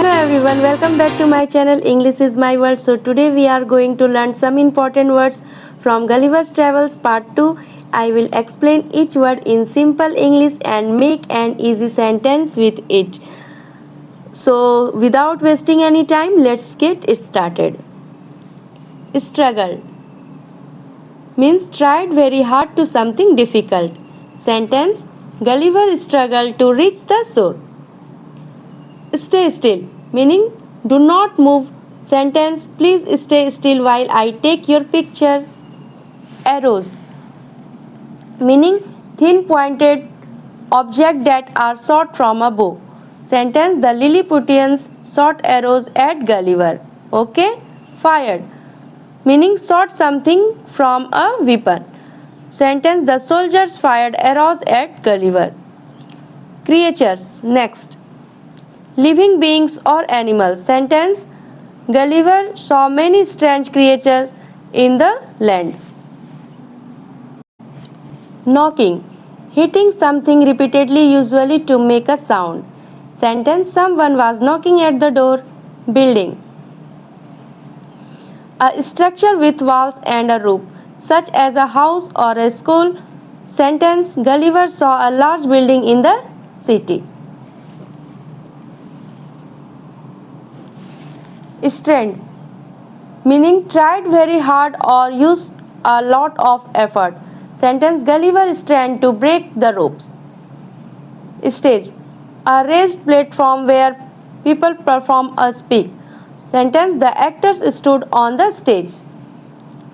everyone, welcome back to my channel English is my world. So today we are going to learn some important words from Gulliver's Travels part 2. I will explain each word in simple English and make an easy sentence with it. So without wasting any time, let's get it started. Struggle means tried very hard to something difficult. Sentence: Gulliver struggled to reach the shore. Stay still meaning do not move. Sentence: please stay still while I take your picture. Arrows meaning thin pointed object that are shot from a bow. Sentence: the Lilliputians shot arrows at Gulliver. Okay. Fired meaning shot something from a weapon. Sentence: the soldiers fired arrows at Gulliver. Creatures next: living beings or animals. Sentence: Gulliver saw many strange creatures in the land. Knocking hitting something repeatedly, usually to make a sound. Sentence: someone was knocking at the door. Building a structure with walls and a roof, such as a house or a school. Sentence: Gulliver saw a large building in the city. Strained meaning tried very hard or used a lot of effort. Sentence: Gulliver strained to break the ropes. Stage a raised platform where people perform or speak. Sentence: the actors stood on the stage.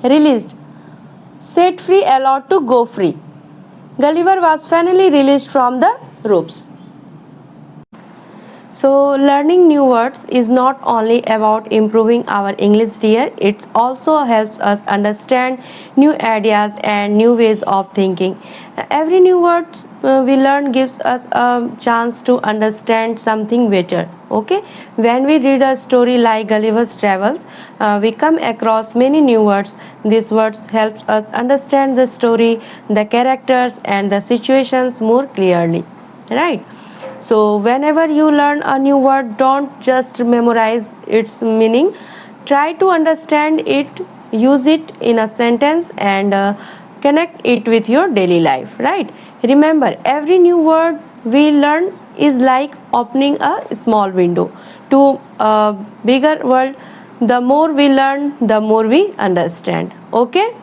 Released set free, allowed to go free. Gulliver was finally released from the ropes. So learning new words is not only about improving our English, dear, it also helps us understand new ideas and new ways of thinking. Every new word we learn gives us a chance to understand something better. Okay, when we read a story like Gulliver's Travels, we come across many new words. These words help us understand the story, the characters and the situations more clearly, right? So whenever you learn a new word, don't just memorize its meaning. Try to understand it, use it in a sentence and connect it with your daily life, right? Remember, every new word we learn is like opening a small window to a bigger world. The more we learn, the more we understand. Okay?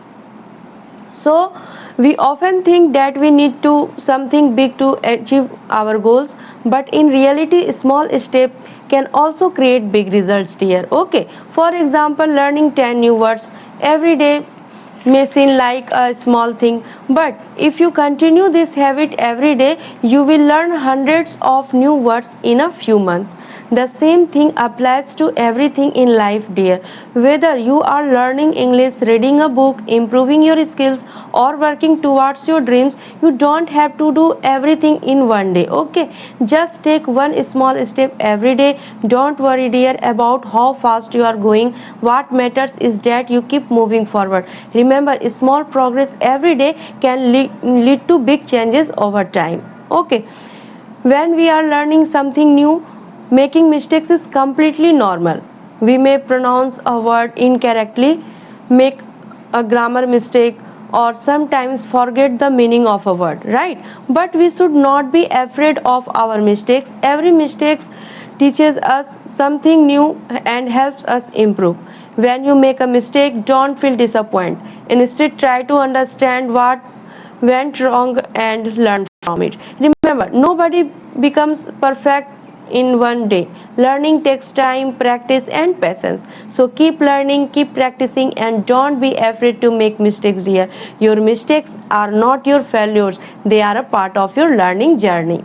So we often think that we need to something big to achieve our goals, but in reality small step can also create big results, dear. Okay, for example, learning 10 new words every day may seem like a small thing, but if you continue this habit every day, you will learn hundreds of new words in a few months. The same thing applies to everything in life, dear. Whether you are learning English, reading a book, improving your skills, or working towards your dreams, you don't have to do everything in one day. Okay, just take one small step every day. Don't worry, dear, about how fast you are going. What matters is that you keep moving forward. Remember, small progress every day can lead to big changes over time. Okay, when we are learning something new, making mistakes is completely normal. We may pronounce a word incorrectly, make a grammar mistake, or sometimes forget the meaning of a word, right? But we should not be afraid of our mistakes. Every mistake teaches us something new and helps us improve. When you make a mistake, don't feel disappointed. Instead, try to understand what went wrong and learn from it. Remember, nobody becomes perfect in one day. Learning takes time, practice and patience. So keep learning, keep practicing and don't be afraid to make mistakes, dear. Your mistakes are not your failures. They are a part of your learning journey.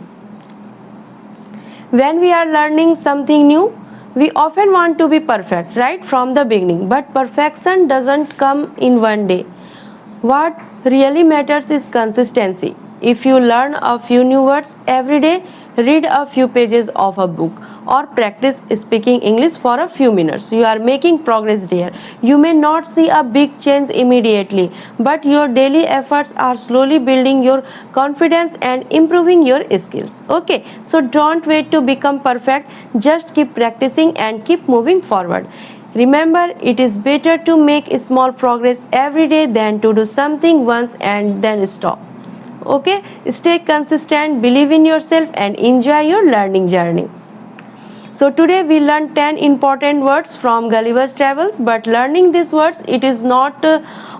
When we are learning something new, we often want to be perfect right from the beginning, but perfection doesn't come in one day. What really matters is consistency. If you learn a few new words every day, read a few pages of a book, or practice speaking English for a few minutes. You are making progress, dear. You may not see a big change immediately, but your daily efforts are slowly building your confidence and improving your skills. Okay, so don't wait to become perfect, just keep practicing and keep moving forward. Remember, it is better to make small progress every day than to do something once and then stop. Okay, stay consistent, believe in yourself, and enjoy your learning journey. So today we learned 10 important words from Gulliver's Travels, but learning these words, it is not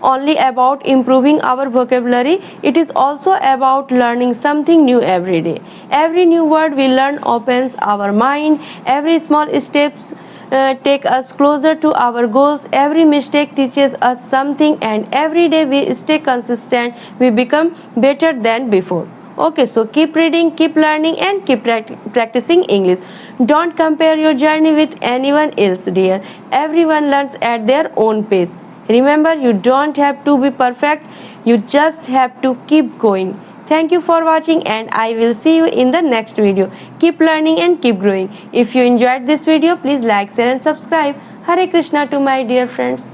only about improving our vocabulary, it is also about learning something new every day. Every new word we learn opens our mind, every small steps take us closer to our goals, every mistake teaches us something, and every day we stay consistent, we become better than before. Okay, so keep reading, keep learning, and keep practicing English. Don't compare your journey with anyone else, dear. Everyone learns at their own pace. Remember, you don't have to be perfect, you just have to keep going. Thank you for watching, and I will see you in the next video. Keep learning and keep growing. If you enjoyed this video, please like, share, and subscribe. Hare Krishna to my dear friends.